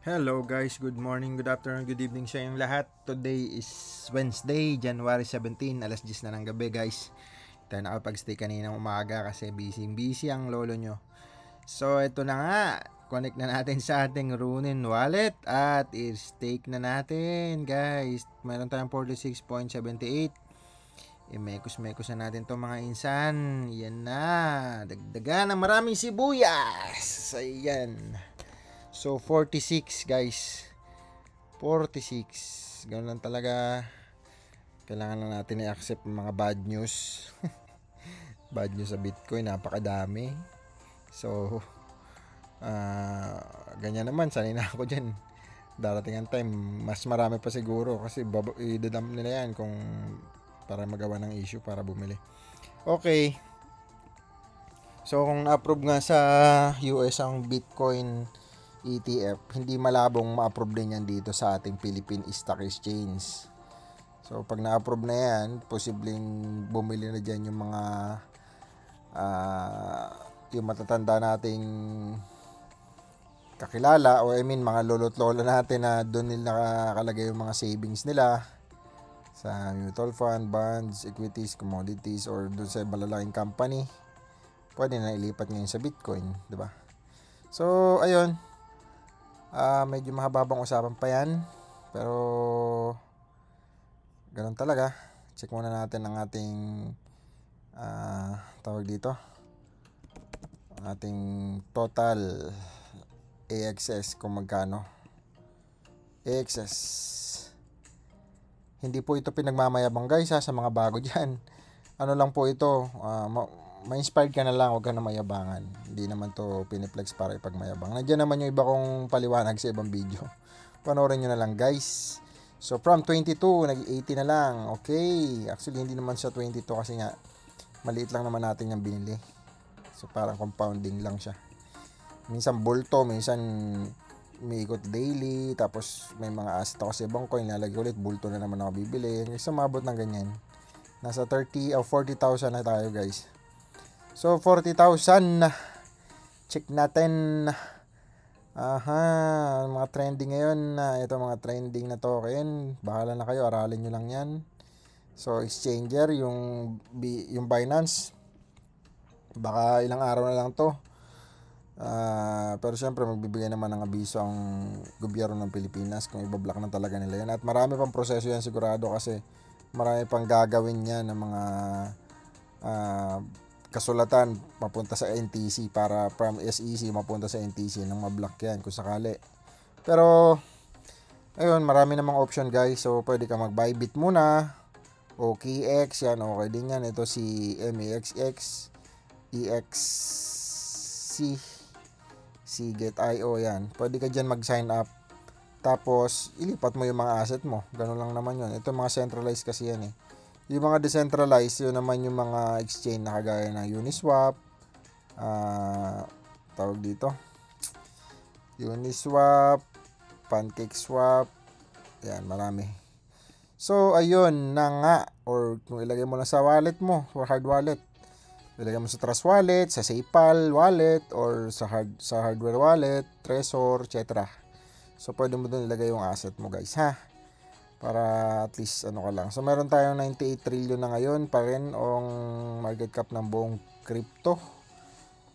Hello guys, good morning, good afternoon, good evening sa inyong lahat. Today is Wednesday, January 17, alas 10 na ng gabi guys. Tayo nakapag-stay kaninang umaga kasi busy ang lolo nyo. So ito na nga, connect na natin sa ating Runin wallet at i-stake na natin guys. Meron tayong 46.78. I-mekos na natin to mga insan. Yan na, dagdagan ng maraming sibuyas. Ayan. So 46 guys. 46. Ganun lang talaga. Kailangan lang natin i-accept mga bad news. Bad news sa Bitcoin, napakadami. So ganyan naman, sanay na ako dyan. Darating ang time, mas marami pa siguro kasi idadump nila yan kung para magawa ng issue para bumili. Okay. So kung na-approve nga sa US ang Bitcoin ETF, hindi malabong ma-approve din yan dito sa ating Philippine Stock Exchange. So pag na-approve na yan, posibleng bumili na dyan yung mga yung matatanda nating kakilala, o mga lolo't lola natin na doon nila nakalagay yung mga savings nila sa mutual fund, bonds, equities, commodities, or doon sa malalaking company. Pwede na ilipat ngayon sa Bitcoin, di ba? So ayun, medyo mahababang usapan pa yan, pero ganun talaga. Check muna natin ang ating tawag dito, ating total AXS kung magkano. AXS, hindi po ito pinagmamayabang guys sa mga bago dyan. Ano lang po ito, ma-inspired ka na lang, huwag ka na mayabangan. Hindi naman to piniplex para ipagmayabang. Nandiyan naman yung iba kong paliwanag sa ibang video. Panoorin nyo na lang guys. So from 22, nag-80 na lang. Okay, actually hindi naman siya 22 kasi nga maliit lang naman natin yung binili. So parang compounding lang siya. Minsan bulto, minsan umiikot daily, tapos may mga asset ako sa ibang coin, nalagay ulit, bulto na naman ako bibili. Kasi mabot ng ganyan. Nasa 30 o 40,000 na tayo guys. So 40,000, check natin. Mga trending ngayon. Ito mga trending na token. Bahala na kayo, aralin nyo lang yan. So exchanger, yung Binance, baka ilang araw na lang to. Pero syempre magbibigay naman ng abiso ang gobyerno ng Pilipinas kung ibablock na talaga nila yan. At marami pang proseso yan sigurado kasi marami pang gagawin yan ng mga kasulatan mapunta sa NTC para from SEC mapunta sa NTC nang ma-block yan kung sakali. Pero ayun, marami namang option guys. So pwede ka mag-Bybit muna, OKX yan, okay din yan. Ito si MEXX, EXC, Get.io yan. Pwede ka dyan mag-sign up, tapos ilipat mo yung mga asset mo. Ganun lang naman yun. Ito mga centralized kasi yan eh. Yung mga decentralized, yun naman yung mga exchange na kagaya ng Uniswap, tawag dito, Uniswap, PancakeSwap, yan, marami. So ayun na nga, or kung ilagay mo lang sa wallet mo, or hard wallet, ilagay mo sa Trust Wallet, sa PayPal wallet, or sa hardware wallet, Trezor, etc. So pwede mo dun ilagay yung asset mo guys ha, para at least ano ka lang. So meron tayong 98 trillion na ngayon pa rin ang market cap ng buong crypto.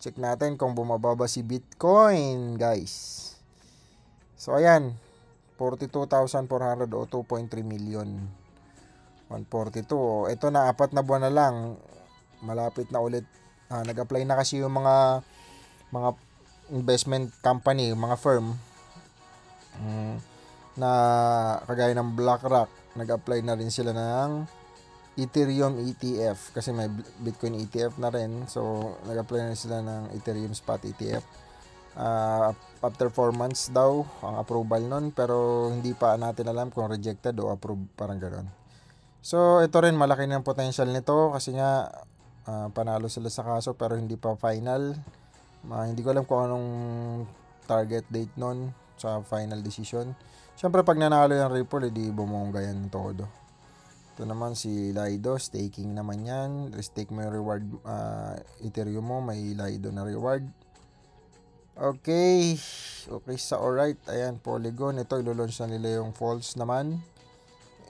Check natin kung bumababa si Bitcoin guys. So ayan, 42,400 o 2.3 million. 142. Ito na, 4 na buwan na lang, malapit na ulit. Nag-apply na kasi yung mga investment company, mga firm na kagaya ng BlackRock, nag-apply na rin sila ng Ethereum ETF kasi may Bitcoin ETF na rin. So nag-apply na sila ng Ethereum Spot ETF. After 4 months daw ang approval nun, pero hindi pa natin alam kung rejected o approved, parang gano'n. So ito rin, malaki ng potential nito kasi nga panalo sila sa kaso pero hindi pa final. Hindi ko alam kung anong target date nun sa final decision. Siyempre pag nanalo yung Ripple, edi bumongga yan todo. Ito naman si Lido, staking naman yan. Stake mo yung reward, Ethereum mo, may Lido na reward. Okay. Okay, sa alright. Ayan, Polygon. Ito, ilo-launch na nila yung false naman.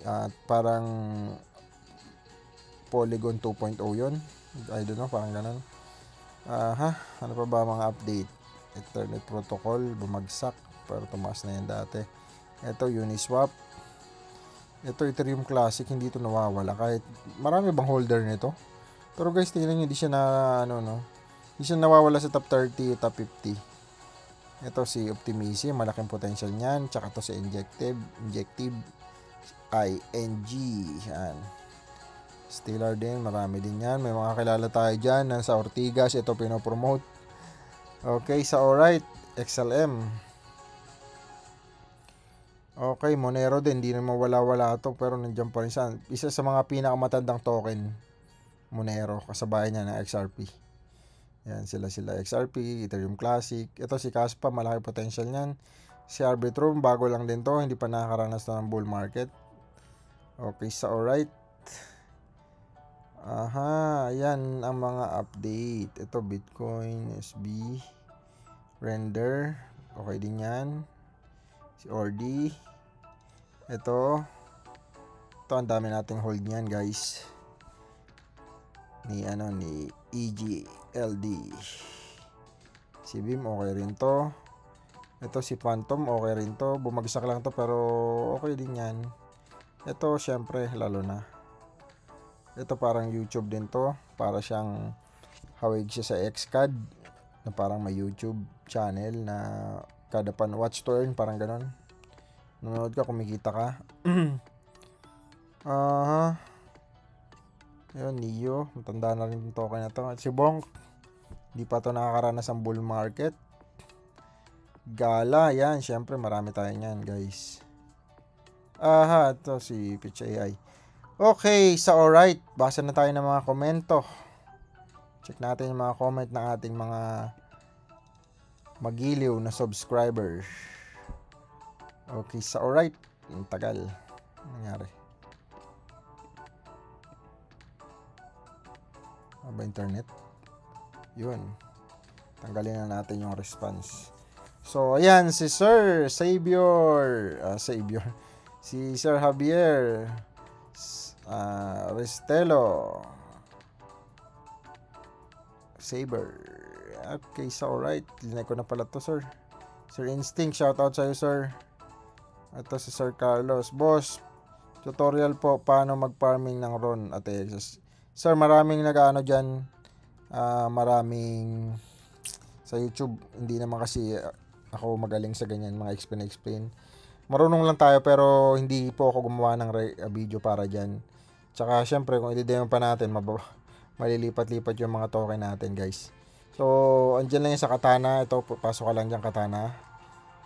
At parang Polygon 2.0 yun. I don't know, parang ganun. Ano pa ba mga update? Ethernet protocol, bumagsak. Pero tumaas na yan dati. Ito, Uniswap. Ito, Ethereum Classic. Hindi ito nawawala. Kahit marami bang holder nito. Pero guys, tingnan nyo, hindi siya hindi siya nawawala sa top 30, top 50. Ito si Optimism, malaking potential niyan. Tsaka to si Injective ING. Yan. Stellar din, marami din yan. May mga kilala tayo dyan. Sa Ortigas, ito pinopromote. Okay, sa alright. XLM. Okay, Monero din. Hindi naman wala-wala ito. Pero nandiyan pa rin siya. Isa sa mga pinakamatandang token. Monero. Kasabay niya ng XRP. Yan, sila XRP, Ethereum Classic. Ito si Kaspa, malaki potential niyan. Si Arbitrum, bago lang din to. Hindi pa nakakaranas na ng bull market. Okay, sa alright. Ayan ang mga update. Ito, Bitcoin, SB, Render. Okay din yan. Si Ordi. Ito, ang dami nating hold niyan, guys. Ni EGLD. Si BIM, okay rin to. Ito si Phantom, okay rin to. Bumagsak lang to, pero okay din yan. Ito, syempre, lalo na. Ito parang YouTube din to. Para siyang hawig siya sa Xcad. Na parang may YouTube channel na kada pan watch to earn, parang ganon. Nanonood ka, kumikita ka. Ayun, Neo. Matanda na rin yung token na to. Si Bonk, hindi pa to nakakaranas ng bull market. Gala, yan. Syempre, marami tayo niyan, guys. Ito si Pitch AI. Okay, sa alright. Basa na tayo ng mga komento. Check natin yung mga comment ng ating mga magiliw na subscribers. Okay, sa alright. Ang tagal. Ano nangyari? Ba internet? Yun. Tanggalin na natin yung response. So, ayan, si Sir Savior. Si Sir Javier. Restelo. Saber. Okay, so alright. Linay ko na pala to, sir. Sir Instinct, shoutout sa'yo, sir. Ito si Sir Carlos. Boss, tutorial po paano mag-farming ng RON at AXS. Sir, maraming nag-ano dyan. Maraming sa YouTube. Hindi naman kasi ako magaling sa ganyan, mga explain. Marunong lang tayo pero hindi po ako gumawa ng video para dyan. Tsaka syempre kung i-demo pa natin, malilipat-lipat yung mga token natin, guys. So, andyan lang yan sa Katana. Ito, pasok ka lang dyan, Katana.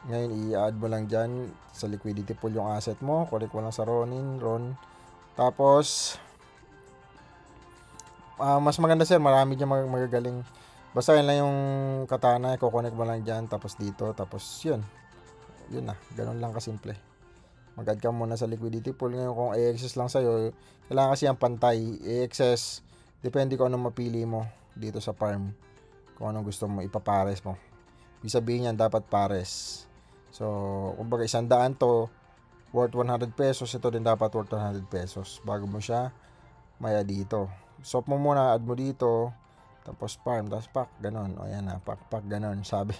Ngayon, i-add mo lang dyan sa liquidity pool yung asset mo. Connect mo lang sa RON. Tapos, mas maganda, sir. Marami dyan magagaling. Basta yun lang yung Katana. Kukonect mo lang dyan. Tapos dito. Tapos yun. Yun na. Ganun lang kasimple. Mag-add ka muna sa liquidity pool. Ngayon kung AXS lang sa'yo, kailangan kasi ang pantay. AXS, depende kung anong mapili mo dito sa farm. Kung anong gusto mo, ipapares mo. Ibig sabihin yan, dapat pares. So, kumbaga 100 to, worth 100 pesos. Ito din dapat worth 100 pesos. Bago mo siya, maya dito. Swap mo muna, add mo dito. Tapos farm, tapos pack, ganon. O yan na, pack, ganon, sabi.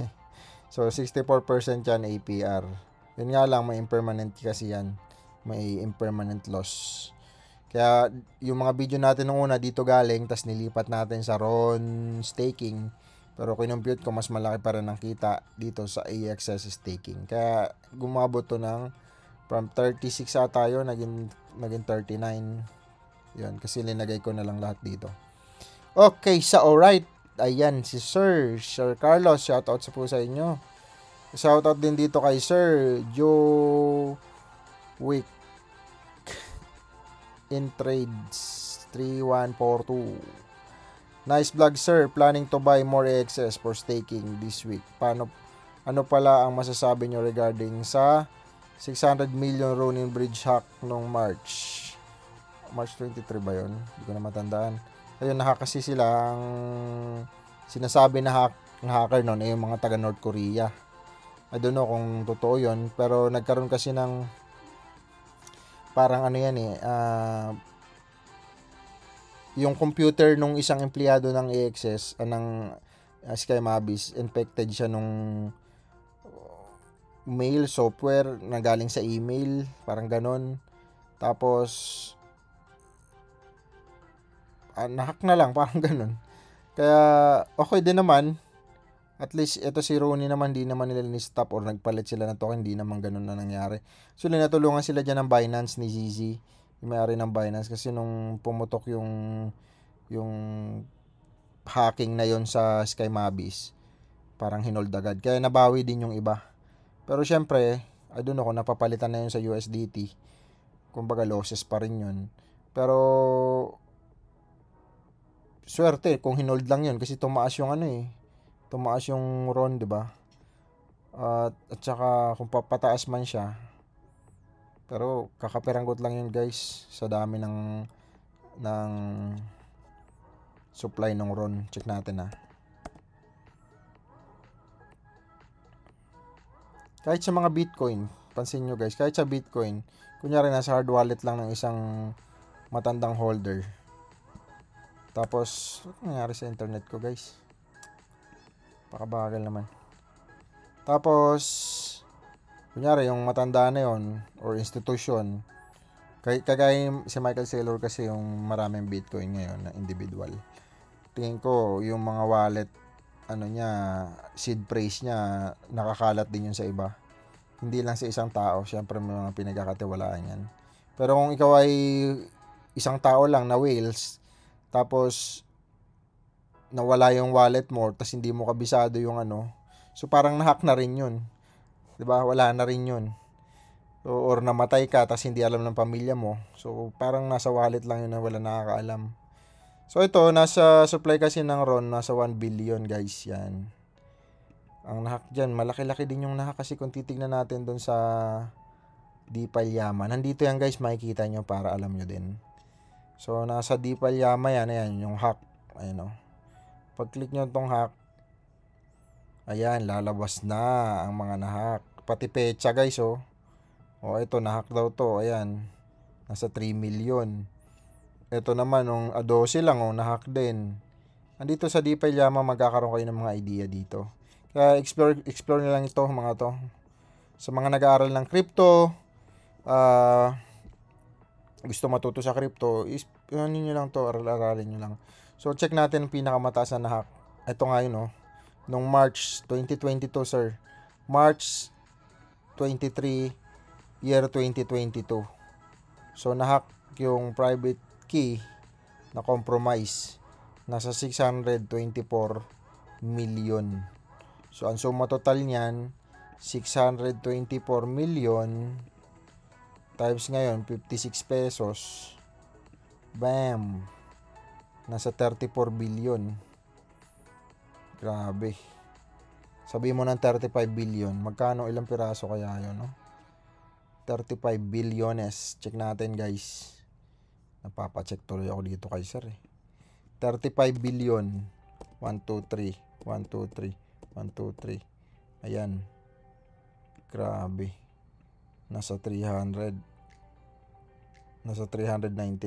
So, 64% yan APR. Yun nga lang, may impermanent kasi yan. May impermanent loss. Kaya, yung mga video natin nung una, dito galing, tas nilipat natin sa RON staking. Pero kinumpute ko, mas malaki pa rin ang kita dito sa AXS staking. Kaya, gumabot to ng from 36 ata yun, naging 39. Yun, kasi linagay ko na lang lahat dito. Okay, sa alright. Ayan, si Sir Carlos, shoutout sa po sa inyo. Shoutout din dito kay Sir Joe Wick in Trades 3142. Nice vlog, sir. Planning to buy more AXS for staking this week. Ano pala ang masasabi nyo regarding sa 600 million Ronin Bridge hack nung March 23 ba yun? Hindi ko na matandaan. Ayun, nahack kasi sila. Ang sinasabi na hacker nun ay yung mga taga North Korea. I don't know kung totoo yun, pero nagkaroon kasi ng parang ano yan yung computer nung isang empleyado ng AXS, ng Sky Mabis, infected siya nung mail software na galing sa email, parang ganon. Tapos nahack na lang, parang ganon. Kaya okay din naman. At least ito si Rooney naman, di naman nila ni-stop or nagpalit sila ng token, hindi naman ganun na nangyari. So natulungan sila dyan ng Binance ni ZZ, yung may-ari ng Binance, kasi nung pumutok yung hacking na yon sa Sky Mabis, parang hinold agad. Kaya nabawi din yung iba. Pero syempre, I don't know kung napapalitan na yun sa USDT. Kumbaga losses pa rin yun. Pero swerte kung hinold lang yun kasi tumaas yung tumaas yung RON, di ba? At saka kung papataas man siya, pero kakapiranggot lang yun guys sa dami ng supply ng RON. Check natin Kahit sa mga Bitcoin, pansin nyo guys, kahit sa Bitcoin, kunyari nasa hard wallet lang ng isang matandang holder. Tapos, ano nangyari sa internet ko guys? Pakabagal naman. Tapos, kunyari yung matanda na yon or institution, kagaya si Michael Saylor kasi yung maraming Bitcoin ngayon na individual. Tingin ko yung mga wallet seed phrase niya nakakalat din yun sa iba. Hindi lang sa isang tao, syempre may mga pinagkakatiwalaan yan. Pero kung ikaw ay isang tao lang na whales, tapos nawala yung wallet mo, tapos hindi mo kabisado yung so parang nahack na rin yun. 'Di ba? Wala na rin yun. Or namatay ka tapos hindi alam ng pamilya mo. So parang nasa wallet lang yun na wala nakakaalam. So ito, nasa supply kasi ng RON, nasa 1 billion guys yan. Ang nahack dyan, malaki-laki din yung nahack kasi kung titignan natin doon sa DeFi Llama. Nandito yan guys, makikita nyo para alam nyo din. So nasa DeFi Llama yan, yung hack. Ayan Pag-click nyo itong hack, ayan, lalabas na ang mga nahack. Pati pecha guys, ito, nahack daw to. Ayan, nasa 3 million. Ito naman, nung 12 lang, nahack din. Andito sa DeFi Llama, magkakaroon kayo ng mga idea dito. Kaya explore nyo lang ito, mga to. Sa mga nag-aaral ng crypto, gusto matuto sa crypto, ano nyo lang to, aralin nyo lang. So, check natin ang pinakamataas na hack. Ito nga yun, nung March 2022, sir. March 23, year 2022. So, nahack yung private key na compromise. Nasa 624 million. So, ang suma total niyan, 624 million times ngayon, 56 pesos. Bam! Nasa 34 billion. Grabe. Sabi mo ng 35 billion. Magkano, ilang piraso kaya yun, 35 bilyones. Check natin, guys. Napapacheck tuloy ako dito kay sir, 35 billion. 1, 2, 3. 1, 2, 3. 1, 2, 3. Ayan. Grabe. Nasa 319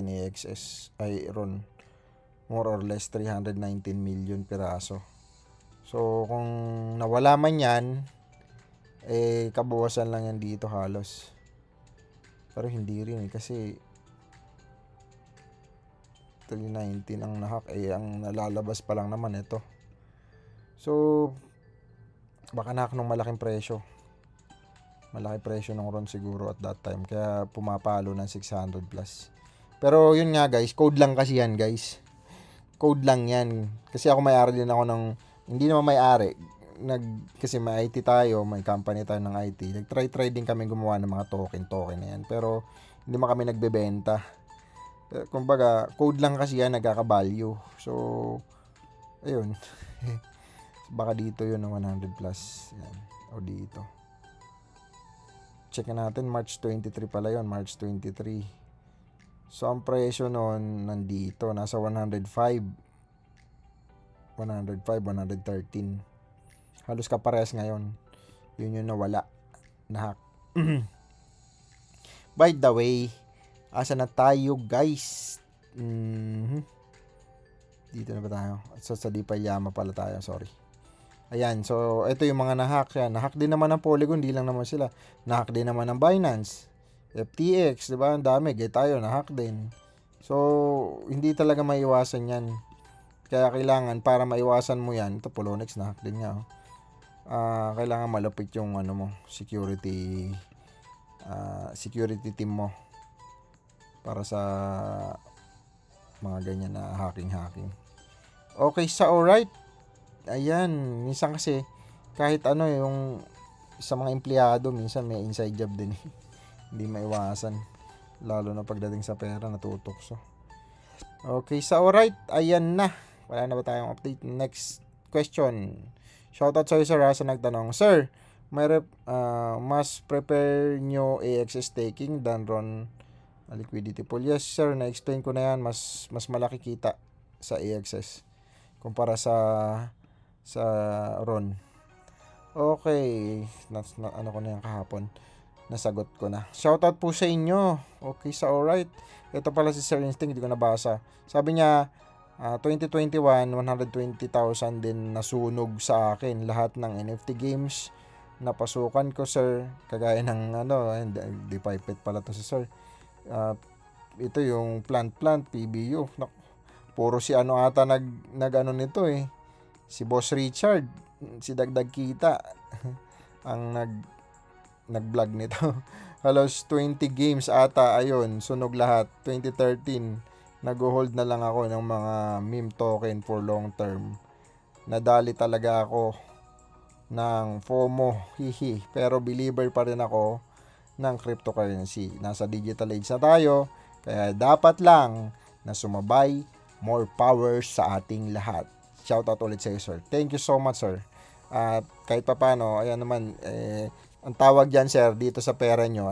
AXS. Ay, RON. More or less 319 million piraso. So, kung nawala man yan, kabawasan lang yan dito halos. Pero hindi rin kasi 319 ang nahack. Ang nalalabas pa lang naman ito. So, baka nahack ng malaking presyo. Malaki presyo ng RON siguro at that time. Kaya pumapalo ng 600 plus. Pero yun nga guys, code lang kasi yan guys. Code lang yan. Kasi ako may-ari din ako ng, hindi naman may-ari. Kasi may IT tayo, may company tayo ng IT. Nag-try din kami gumawa ng mga token na yan. Pero hindi man kami nagbebenta. Kumbaga, code lang kasi yan, nagkaka-value. So, ayun. Baka dito yun ng 100 plus. Yan. O dito. Check natin, March 23 pala yun. March 23. So, ang presyo nun, nandito, nasa 105. 113. Halos kaparehas ngayon. Yun yung nawala na hack. By the way, asa na tayo guys? Dito na ba tayo? So, sa Dipayama pala tayo, sorry. Ayan, so ito yung mga na-hack yan. Na-hack din naman ng Polygon, di lang naman sila. Na-hack din naman ng Binance, FTX, di ba? Ang dami, gaya tayo, na-hack din. So, hindi talaga maiwasan yan. Kaya kailangan, para maiwasan mo yan, ito Poloniex, na-hack din nga. Kailangan malapit yung security team mo para sa mga ganyan na hacking. Okay, sa alright. Ayan, minsan kasi kahit yung sa mga empleyado, minsan may inside job din eh. Hindi maiwasan. Lalo na pagdating sa pera, natutokso. Okay, sa alright. Ayan na. Wala na ba tayong update? Next question. Shoutout sa'yo, sir, sa nagtanong. Sir, mas prepare nyo AXS staking than RON liquidity pool? Yes, sir. Na-explain ko na yan. Mas malaki kita sa AXS kumpara sa RON. Okay. Ano ko na yan kahapon. Nasagot ko na. Shoutout po sa inyo. Okay, sa alright. Ito pala si Sir Instinct. Hindi ko nabasa. Sabi niya, 2021, 120,000 din nasunog sa akin. Lahat ng NFT games napasukan ko, sir. Kagaya ng di pipet pala to si Sir. Ito yung plant PBU. Puro si ata nag nito eh. Si Boss Richard, si Dagdag Kita ang nag-vlog nito. Halos 20 games ata, ayun, sunog lahat. 2013, nag-hold na lang ako ng mga meme token for long term. Nadali talaga ako ng FOMO, hihi. Pero believer pa rin ako ng cryptocurrency. Nasa digital age na tayo, kaya dapat lang na sumabay. More power sa ating lahat. Shoutout ulit sa iyo, sir. Thank you so much, sir. At kahit pa paano, ayan naman, ang tawag dyan, sir, dito sa pera nyo,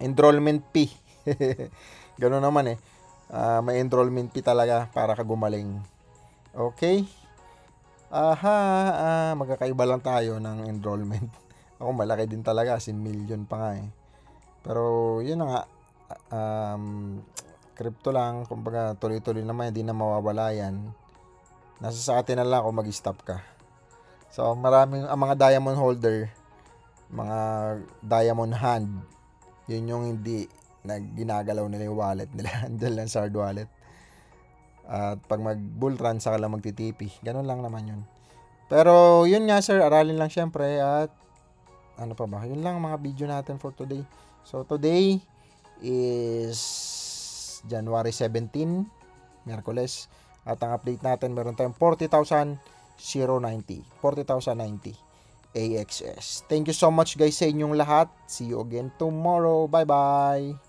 enrollment fee. Ganun naman may enrollment fee talaga para ka gumaling. Okay? Magkakaiba lang tayo ng enrollment. Ako malaki din talaga, as in million pa nga eh. Pero yun na nga, crypto lang, kumbaga tuloy-tuloy naman, hindi na mawawala yan. Nasa sa atin na lang kung mag-stop ka. So maraming ang mga diamond holder, mga diamond hand, yun yung hindi ginagalaw nila yung wallet nila. Andyan lang sa hard wallet. At pag mag-bull run, saka lang magtitipi. Ganun lang naman yun. Pero yun nga, sir, aralin lang syempre. At ano pa ba? Yun lang mga video natin for today. So today is January 17, Miyerkules. At ang update natin, meron tayong 40,090 AXS. Thank you so much guys sa inyong lahat. See you again tomorrow. Bye-bye.